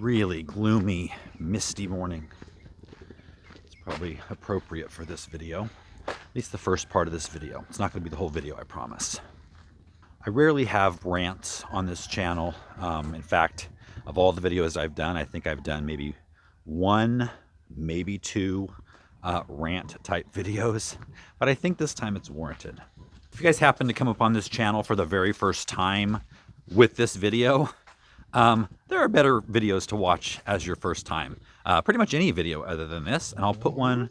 really gloomy, misty morning. It's probably appropriate for this video, at least the first part of this video. It's not going to be the whole video, I promise. I rarely have rants on this channel. In fact, of all the videos I've done, I think I've done maybe one, maybe two rant type videos, but I think this time it's warranted. If you guys happen to come upon this channel for the very first time with this video, there are better videos to watch as your first time. Pretty much any video other than this, and I'll put one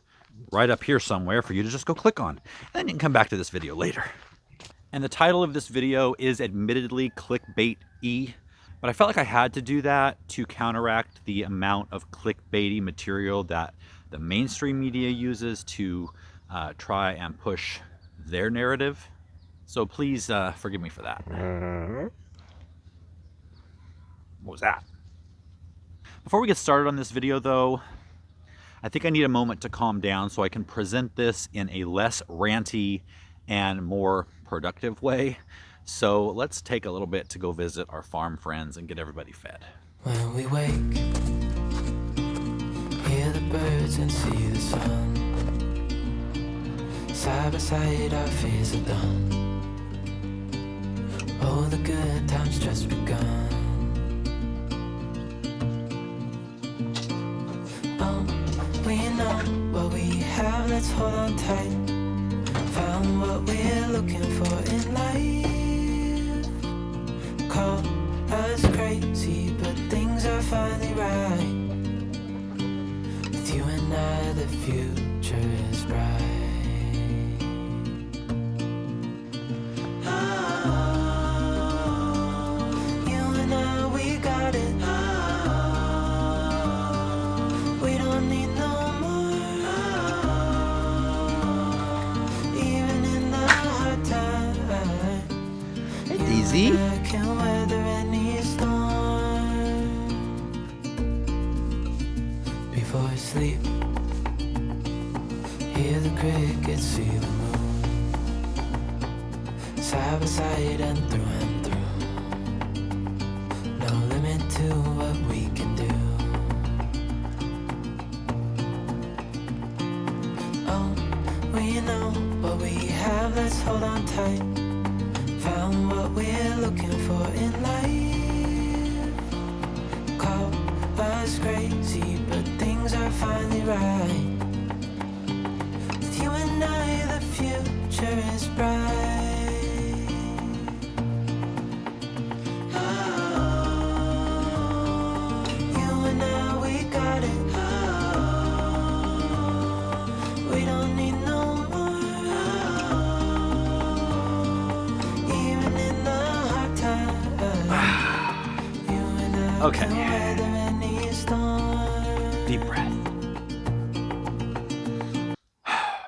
right up here somewhere for you to just go click on. And then you can come back to this video later. And the title of this video is admittedly clickbait-y, but I felt like I had to do that to counteract the amount of clickbaity material that the mainstream media uses to try and push their narrative. So please forgive me for that. What was that? Before we get started on this video though, I think I need a moment to calm down so I can present this in a less ranty and more productive way. So let's take a little bit to go visit our farm friends and get everybody fed. When we wake, hear the birds and see the sun. Side by side our fears are done. Oh, the good times just begun. We know what we have, let's hold on tight. Found what we're looking for in life. Call us crazy, but things are finally right. With you and I, the future is bright. Easy. Before I sleep, hear the crickets, see the moon. Side by side and through. No limit to what we can do. Oh, we know what we have, let's hold on tight. Found what we're looking for in life. Call us crazy, but things are finally right. With you and I, the future is bright. Oh, you and I, we got it. Oh, we don't need no more. Okay. Deep breath.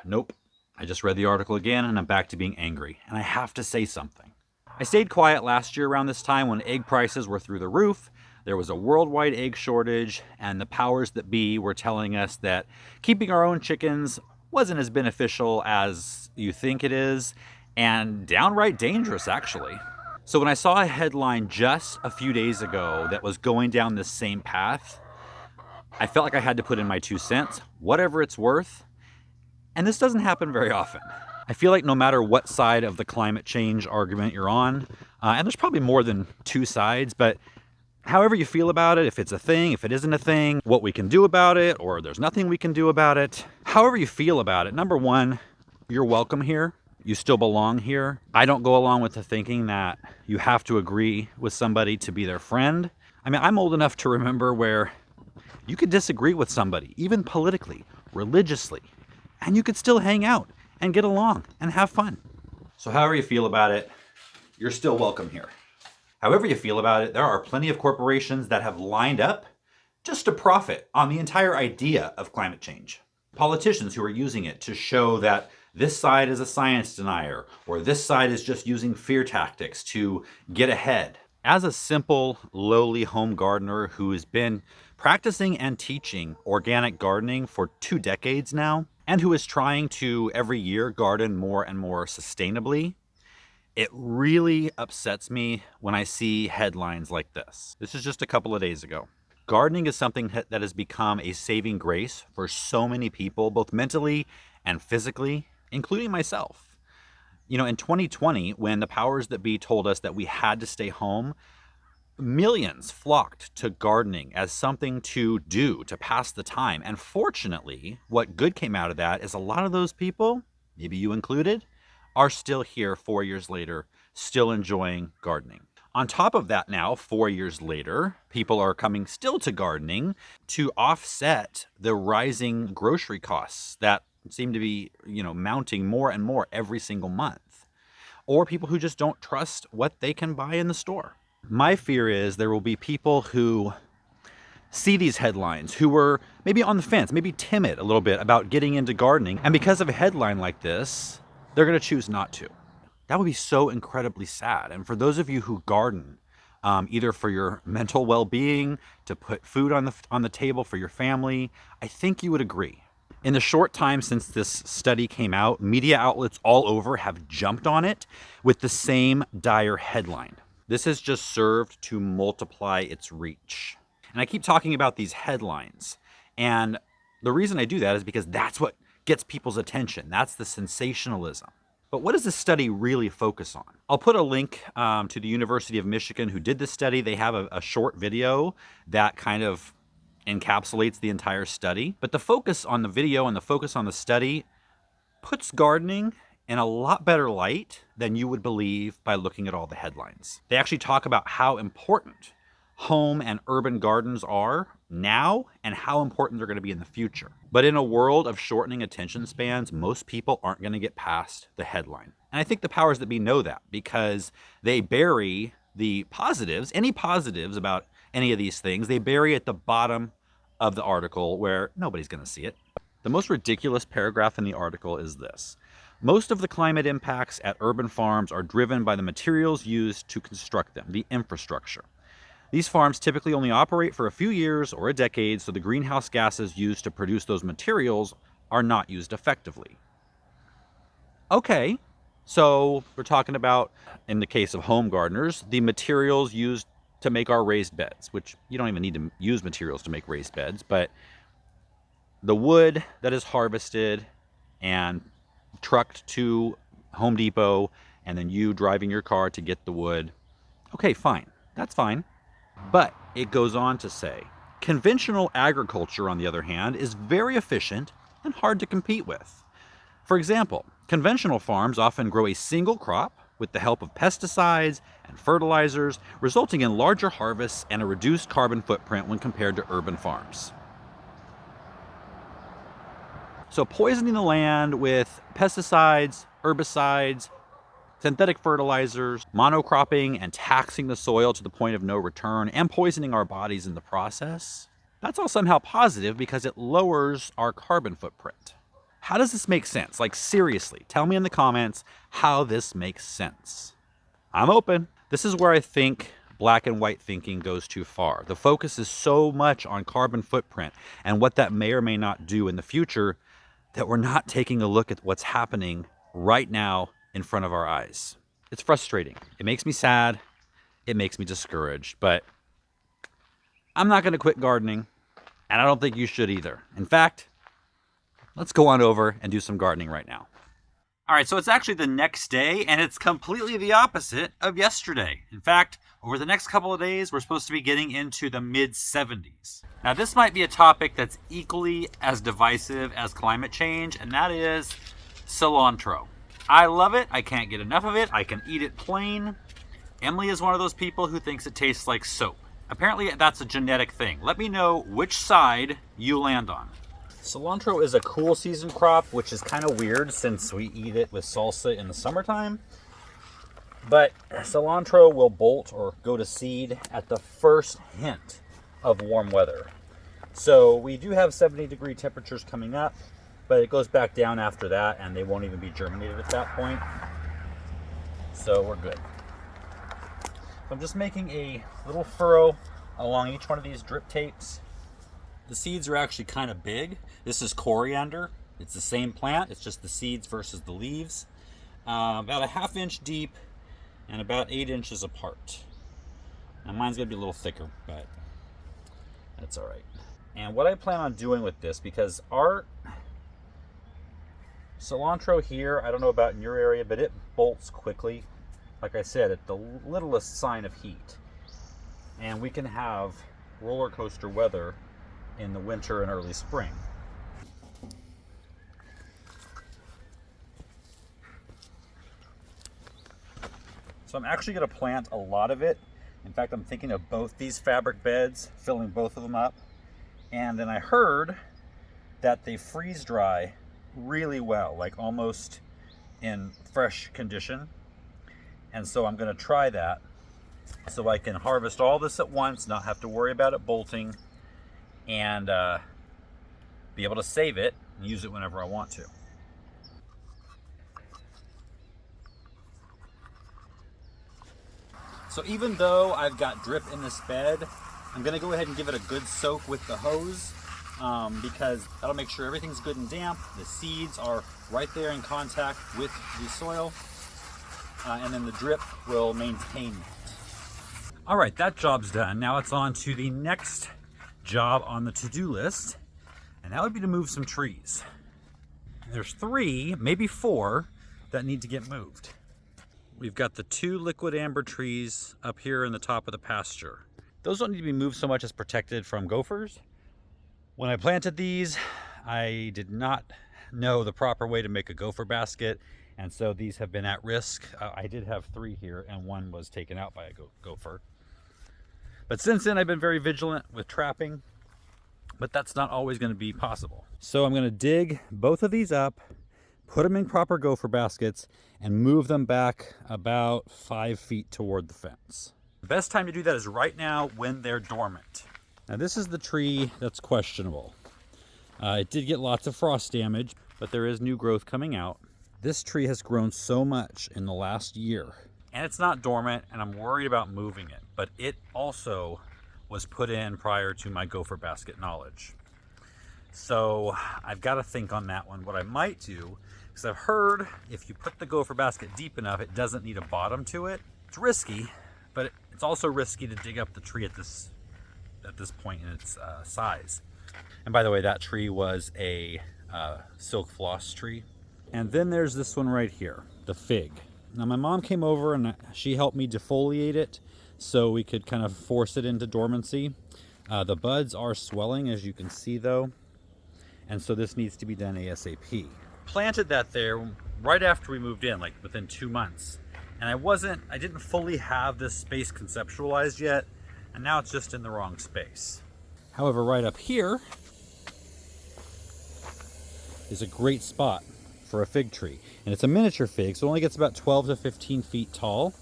Nope. I just read the article again and I'm back to being angry. And I have to say something. I stayed quiet last year around this time when egg prices were through the roof. There was a worldwide egg shortage, and the powers that be were telling us that keeping our own chickens wasn't as beneficial as you think it is, and downright dangerous, actually. So when I saw a headline just a few days ago that was going down this same path, I felt like I had to put in my 2 cents, whatever it's worth. And this doesn't happen very often. I feel like no matter what side of the climate change argument you're on, and there's probably more than two sides, but however you feel about it, if it's a thing, if it isn't a thing, what we can do about it, or there's nothing we can do about it, however you feel about it, number one, you're welcome here. You still belong here. I don't go along with the thinking that you have to agree with somebody to be their friend. I mean, I'm old enough to remember where you could disagree with somebody, even politically, religiously, and you could still hang out and get along and have fun. So however you feel about it, you're still welcome here. However you feel about it, there are plenty of corporations that have lined up just to profit on the entire idea of climate change. Politicians who are using it to show that this side is a science denier, or this side is just using fear tactics to get ahead. As a simple, lowly home gardener who has been practicing and teaching organic gardening for 2 decades now, and who is trying to every year garden more and more sustainably, it really upsets me when I see headlines like this. This is just a couple of days ago. Gardening is something that has become a saving grace for so many people, both mentally and physically, including myself. You know, in 2020, when the powers that be told us that we had to stay home, millions flocked to gardening as something to do, to pass the time. And fortunately, what good came out of that is a lot of those people, maybe you included, are still here 4 years later, still enjoying gardening. On top of that, now, 4 years later, people are coming still to gardening to offset the rising grocery costs that seem to be, mounting more and more every single month. Or people who just don't trust what they can buy in the store. My fear is there will be people who see these headlines, who were maybe on the fence, maybe timid a little bit about getting into gardening, and because of a headline like this, they're going to choose not to. That would be so incredibly sad. And for those of you who garden, either for your mental well-being, to put food on the table for your family, I think you would agree. In the short time since this study came out, media outlets all over have jumped on it with the same dire headline. This has just served to multiply its reach. And I keep talking about these headlines. And the reason I do that is because that's what gets people's attention. That's the sensationalism. But what does this study really focus on? I'll put a link to the University of Michigan who did this study. They have a short video that kind of encapsulates the entire study. But the focus on the video and the focus on the study puts gardening in a lot better light than you would believe by looking at all the headlines. They actually talk about how important home and urban gardens are now and how important they're going to be in the future. But in a world of shortening attention spans, most people aren't going to get past the headline. And I think the powers that be know that because they bury the positives, any positives about any of these things, they bury at the bottom of the article where nobody's going to see it. The most ridiculous paragraph in the article is this. Most of the climate impacts at urban farms are driven by the materials used to construct them, the infrastructure. These farms typically only operate for a few years or a decade, so the greenhouse gases used to produce those materials are not used effectively. Okay, so we're talking about, in the case of home gardeners, the materials used to make our raised beds, which you don't even need to use materials to make raised beds, but the wood that is harvested and trucked to Home Depot, and then you driving your car to get the wood. Okay, fine. That's fine. But it goes on to say, conventional agriculture, on the other hand, is very efficient and hard to compete with. For example, conventional farms often grow a single crop with the help of pesticides and fertilizers, resulting in larger harvests and a reduced carbon footprint when compared to urban farms. So poisoning the land with pesticides, herbicides, synthetic fertilizers, monocropping, and taxing the soil to the point of no return, and poisoning our bodies in the process, that's all somehow positive because it lowers our carbon footprint. How does this make sense? Like, seriously, tell me in the comments how this makes sense. I'm open. This is where I think black and white thinking goes too far. The focus is so much on carbon footprint and what that may or may not do in the future that we're not taking a look at what's happening right now in front of our eyes. It's frustrating. It makes me sad. It makes me discouraged. But I'm not going to quit gardening, and I don't think you should either. In fact, let's go on over and do some gardening right now. All right, so it's actually the next day, and it's completely the opposite of yesterday. In fact, over the next couple of days, we're supposed to be getting into the mid-70s. Now, this might be a topic that's equally as divisive as climate change, and that is cilantro. I love it. I can't get enough of it. I can eat it plain. Emilie is one of those people who thinks it tastes like soap. Apparently, that's a genetic thing. Let me know which side you land on. Cilantro is a cool season crop, which is kind of weird since we eat it with salsa in the summertime. But cilantro will bolt or go to seed at the first hint of warm weather. So we do have 70-degree temperatures coming up, but it goes back down after that, and they won't even be germinated at that point. So we're good. So I'm just making a little furrow along each one of these drip tapes. The seeds are actually kind of big. This is coriander. It's the same plant. It's just the seeds versus the leaves. About a ½ inch deep and about 8 inches apart. Now mine's going to be a little thicker, but That's all right. And what I plan on doing with this, because our cilantro here, I don't know about in your area, but it bolts quickly. Like I said, at the littlest sign of heat. And we can have roller coaster weather in the winter and early spring. So I'm actually going to plant a lot of it. In fact, I'm thinking of both these fabric beds, filling both of them up. And then I heard that they freeze dry really well, like almost in fresh condition. And so I'm going to try that so I can harvest all this at once, not have to worry about it bolting, and be able to save it and use it whenever I want to. So even though I've got drip in this bed, I'm going to go ahead and give it a good soak with the hose, because that'll make sure everything's good and damp. The seeds are right there in contact with the soil, and then the drip will maintain that. All right, that job's done. Now it's on to the next job on the to-do list, and that would be to move some trees. There's 3, maybe 4, that need to get moved. We've got the 2 liquid amber trees up here in the top of the pasture. Those don't need to be moved so much as protected from gophers. When I planted these, I did not know the proper way to make a gopher basket, and so these have been at risk. I did have 3 here, and 1 was taken out by a gopher. But since then, I've been very vigilant with trapping, but that's not always going to be possible. So I'm going to dig both of these up, put them in proper gopher baskets, and move them back about 5 feet toward the fence. The best time to do that is right now when they're dormant. Now this is the tree that's questionable. It did get lots of frost damage, but there is new growth coming out. This tree has grown so much in the last year, and it's not dormant, and I'm worried about moving it, but it also was put in prior to my gopher basket knowledge. So I've got to think on that one. What I might do, because I've heard if you put the gopher basket deep enough, it doesn't need a bottom to it. It's risky, but it's also risky to dig up the tree at this point in its size. And by the way, that tree was a silk floss tree. And then there's this one right here, the fig. Now my mom came over and she helped me defoliate it so we could kind of force it into dormancy. The buds are swelling, as you can see though, and so this needs to be done ASAP. Planted that there right after we moved in, like within 2 months. And I didn't fully have this space conceptualized yet, and now it's just in the wrong space. However, right up here is a great spot for a fig tree. And it's a miniature fig, so it only gets about 12 to 15 feet tall.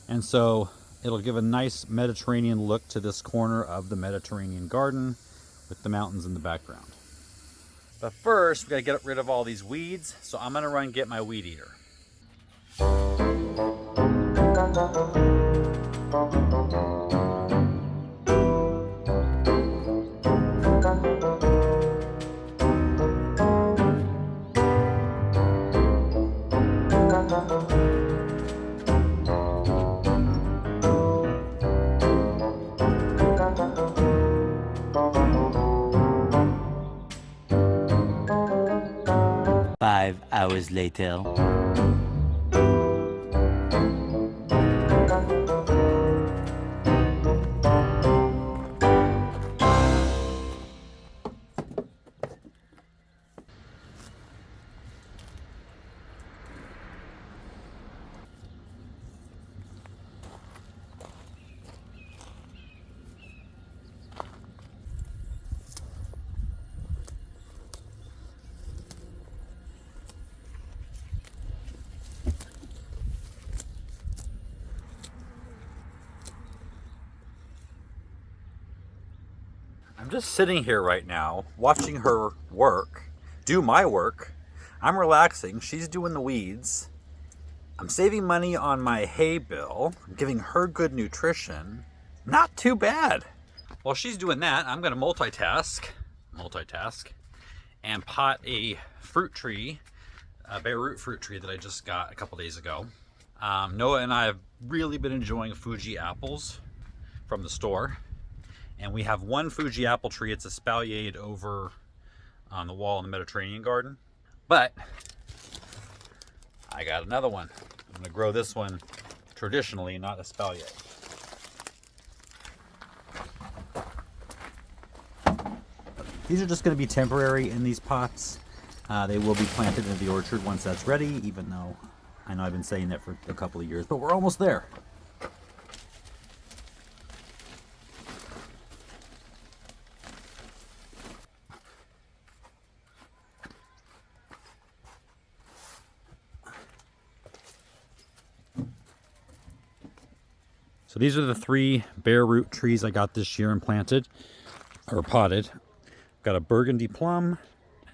And so it'll give a nice Mediterranean look to this corner of the Mediterranean garden with the mountains in the background. But first, we gotta get rid of all these weeds, so I'm gonna run get my weed eater. 5 hours later. I'm just sitting here right now, watching her work, do my work. I'm relaxing, she's doing the weeds. I'm saving money on my hay bill. I'm giving her good nutrition. Not too bad. While she's doing that, I'm gonna multitask, and pot a fruit tree, a bare root fruit tree that I just got a couple days ago. Noah and I have really been enjoying Fuji apples from the store. And we have one Fuji apple tree. It's espaliered over on the wall in the Mediterranean garden. But I got another one. I'm going to grow this one traditionally, not espaliered. These are just going to be temporary in these pots. They will be planted in the orchard once that's ready, even though I know I've been saying that for a couple of years, but we're almost there. So these are the 3 bare root trees I got this year and planted, or potted. Got a burgundy plum,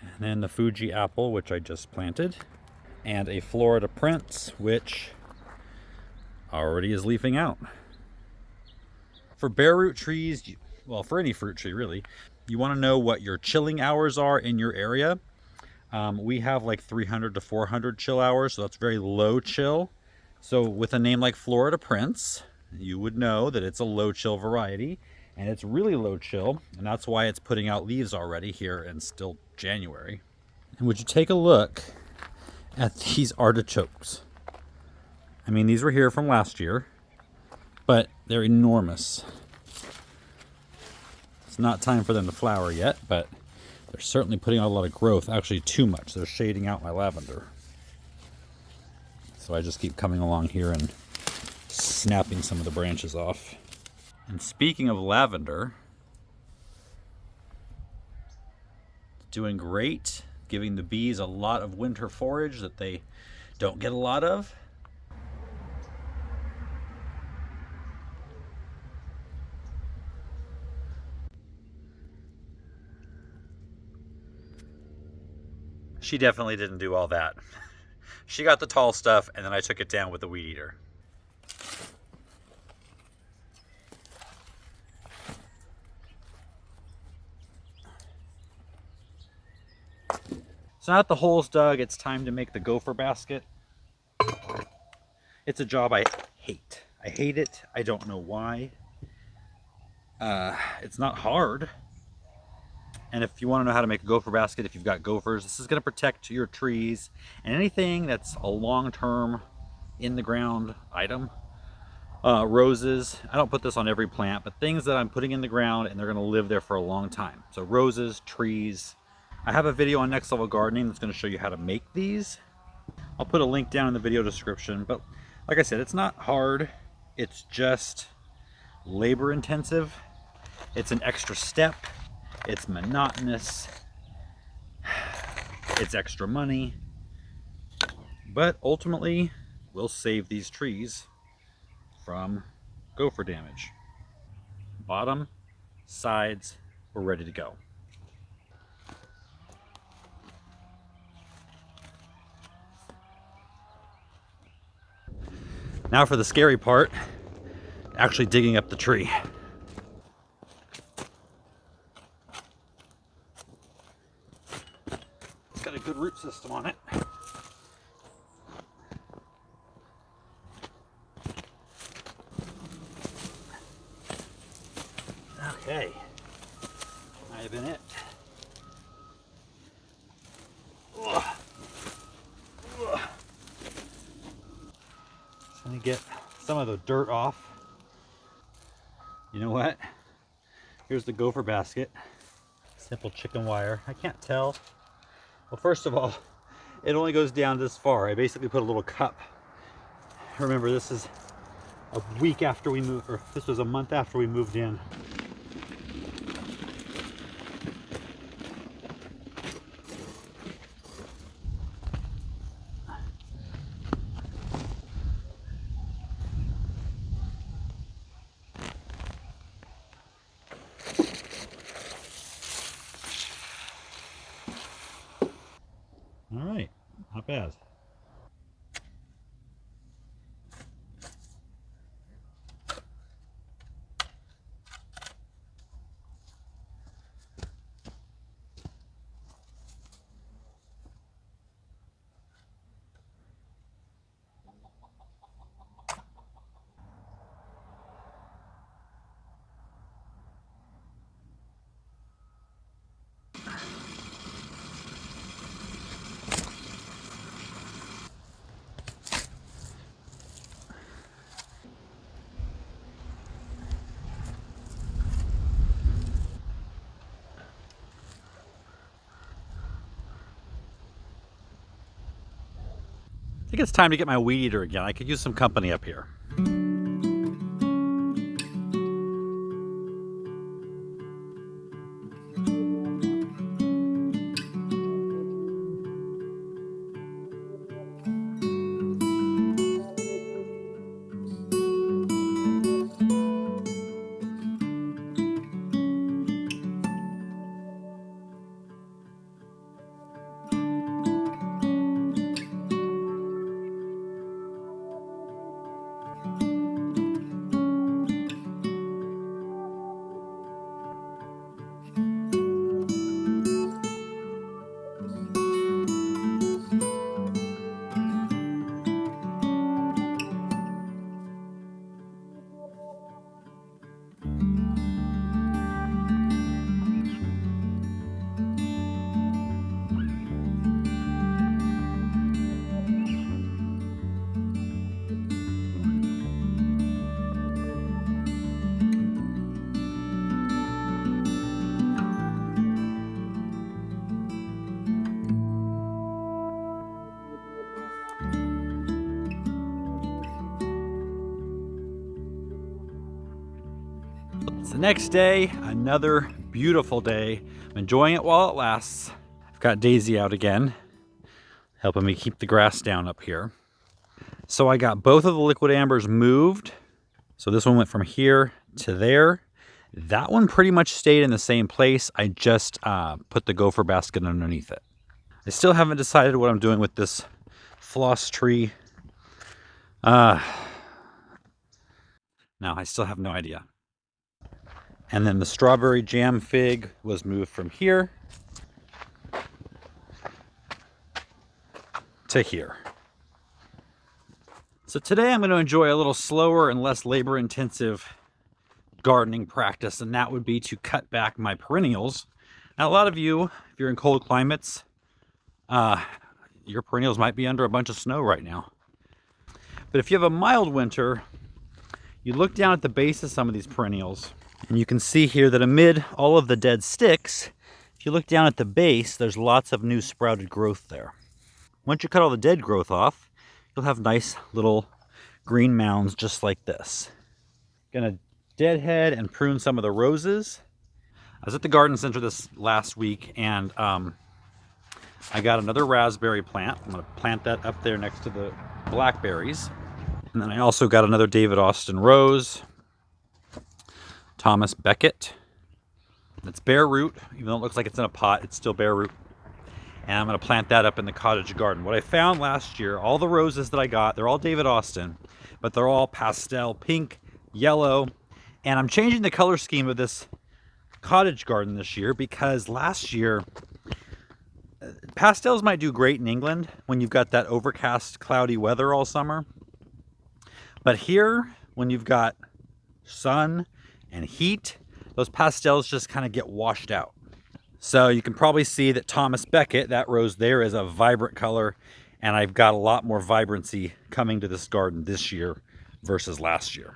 and then the Fuji apple, which I just planted, and a Florida Prince, which already is leafing out. For bare root trees, well, for any fruit tree really, you want to know what your chilling hours are in your area. We have like 300 to 400 chill hours, so that's very low chill. So with a name like Florida Prince, you would know that it's a low chill variety, and it's really low chill, and that's why it's putting out leaves already here in still January. And would you take a look at these artichokes? I mean, these were here from last year, but they're enormous. It's not time for them to flower yet, but they're certainly putting out a lot of growth. Actually, too much. They're shading out my lavender. So I just keep coming along here and snapping some of the branches off. And speaking of lavender, it's doing great, giving the bees a lot of winter forage that they don't get a lot of. She definitely didn't do all that. She got the tall stuff, and then I took it down with the weed eater. So now that the hole's dug, it's time to make the gopher basket. It's a job I hate. I hate it. I don't know why. It's not hard. And if you want to know how to make a gopher basket, if you've got gophers, this is going to protect your trees and anything that's a long-term in the ground item. Roses, I don't put this on every plant, but things that I'm putting in the ground and they're going to live there for a long time. So roses, trees. I have a video on Next Level Gardening that's going to show you how to make these. I'll put a link down in the video description, but like I said, it's not hard. It's just labor intensive. It's an extra step. It's monotonous. It's extra money. But ultimately, we'll save these trees from gopher damage. Bottom, sides, we're ready to go. Now for the scary part, actually digging up the tree. It's got a good root system on it. Okay, might have been it. Ugh. Ugh. Just gonna get some of the dirt off. You know what? Here's the gopher basket. Simple chicken wire. I can't tell. Well, first of all, it only goes down this far. I basically put a little cup. Remember, this is a week after we moved, or this was a month after we moved in. All right, not bad. think it's time to get my weed eater again. I could use some company up here. It's the next day, another beautiful day. I'm enjoying it while it lasts. I've got Daisy out again, helping me keep the grass down up here. So I got both of the liquid ambers moved. So this one went from here to there. That one pretty much stayed in the same place. I just put the gopher basket underneath it. I still haven't decided what I'm doing with this floss tree. No, I still have no idea. And then the strawberry jam fig was moved from here to here. So today I'm going to enjoy a little slower and less labor intensive gardening practice, and that would be to cut back my perennials. Now, a lot of you, if you're in cold climates, your perennials might be under a bunch of snow right now. But if you have a mild winter, you look down at the base of some of these perennials, and you can see here that amid all of the dead sticks, if you look down at the base, there's lots of new sprouted growth there. Once you cut all the dead growth off, you'll have nice little green mounds just like this. Gonna deadhead and prune some of the roses. I was at the garden center this last week, and I got another raspberry plant. I'm gonna plant that up there next to the blackberries. And then I also got another David Austin rose. Thomas Becket. It's bare root. Even though it looks like it's in a pot, it's still bare root. And I'm going to plant that up in the cottage garden. What I found last year, all the roses that I got, they're all David Austin, but they're all pastel pink, yellow. And I'm changing the color scheme of this cottage garden this year because last year, pastels might do great in England when you've got that overcast, cloudy weather all summer. But here, when you've got sun and heat, those pastels just kind of get washed out. So you can probably see that Thomas Becket, that rose there, is a vibrant color, and I've got a lot more vibrancy coming to this garden this year versus last year.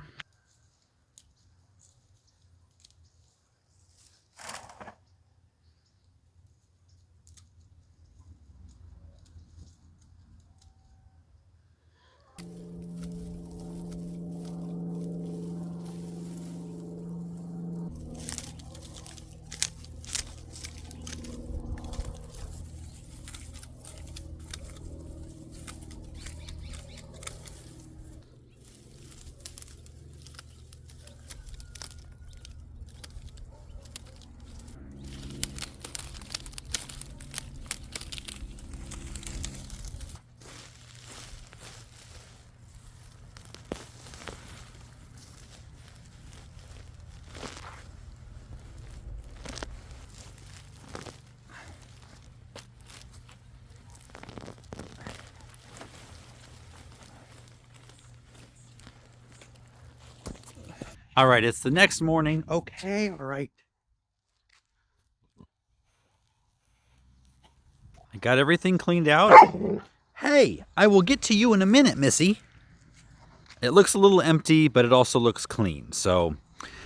All right, it's the next morning. Okay, all right. I got everything cleaned out. Hey, I will get to you in a minute, Missy. It looks a little empty, but it also looks clean. So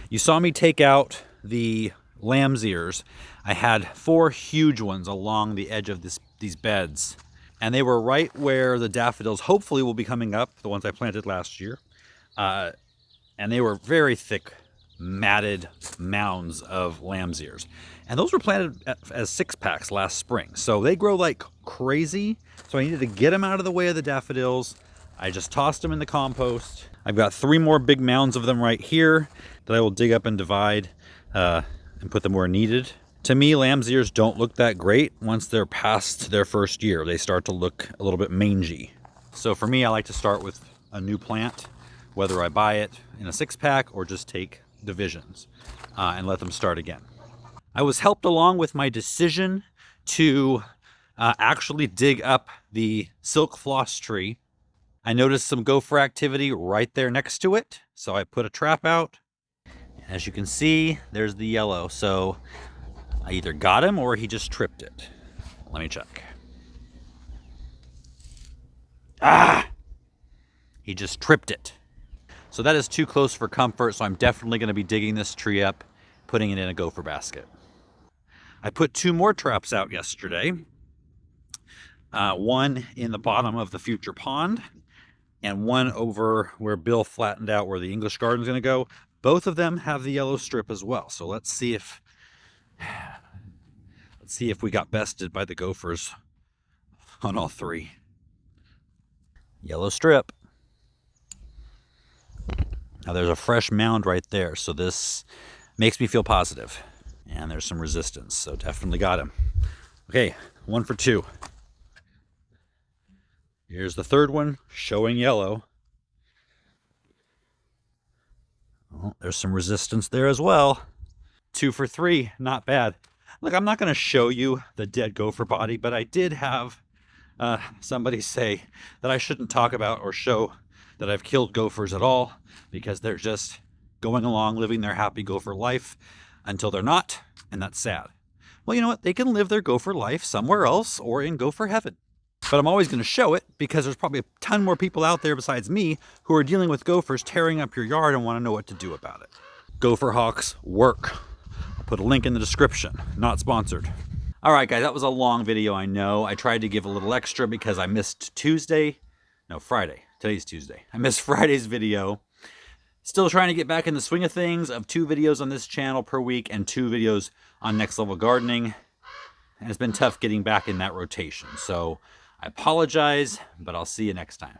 you saw me take out the lamb's ears. I had 4 huge ones along the edge of these beds. And they were right where the daffodils hopefully will be coming up, the ones I planted last year. And they were very thick, matted mounds of lamb's ears. And those were planted as 6-packs last spring. So they grow like crazy. So I needed to get them out of the way of the daffodils. I just tossed them in the compost. I've got 3 more big mounds of them right here that I will dig up and divide and put them where needed. To me, lamb's ears don't look that great once they're past their first year. They start to look a little bit mangy. So for me, I like to start with a new plant, whether I buy it in a 6-pack or just take divisions and let them start again. I was helped along with my decision to actually dig up the silk floss tree. I noticed some gopher activity right there next to it, so I put a trap out. As you can see, there's the yellow. So I either got him or he just tripped it. Let me check. He just tripped it. So that is too close for comfort, so I'm definitely going to be digging this tree up, putting it in a gopher basket. I put 2 more traps out yesterday. One in the bottom of the future pond, and one over where Bill flattened out where the English garden is going to go. Both of them have the yellow strip as well. So let's see if we got bested by the gophers on all 3. Yellow strip. Now there's a fresh mound right there, so this makes me feel positive. And there's some resistance, so definitely got him. Okay, 1 for 2. Here's the 3rd one, showing yellow. Oh, there's some resistance there as well. 2 for 3, not bad. Look, I'm not going to show you the dead gopher body, but I did have somebody say that I shouldn't talk about or show that I've killed gophers at all because they're just going along living their happy gopher life until they're not, and that's sad. Well, you know what? They can live their gopher life somewhere else or in gopher heaven. But I'm always going to show it because there's probably a ton more people out there besides me who are dealing with gophers tearing up your yard and want to know what to do about it. Gopher hawks work. I'll put a link in the description. Not sponsored. All right, guys, that was a long video, I know. I tried to give a little extra because I missed Friday. Today's Tuesday. I missed Friday's video. Still trying to get back in the swing of things of 2 videos on this channel per week and 2 videos on Next Level Gardening. And it's been tough getting back in that rotation. So I apologize, but I'll see you next time.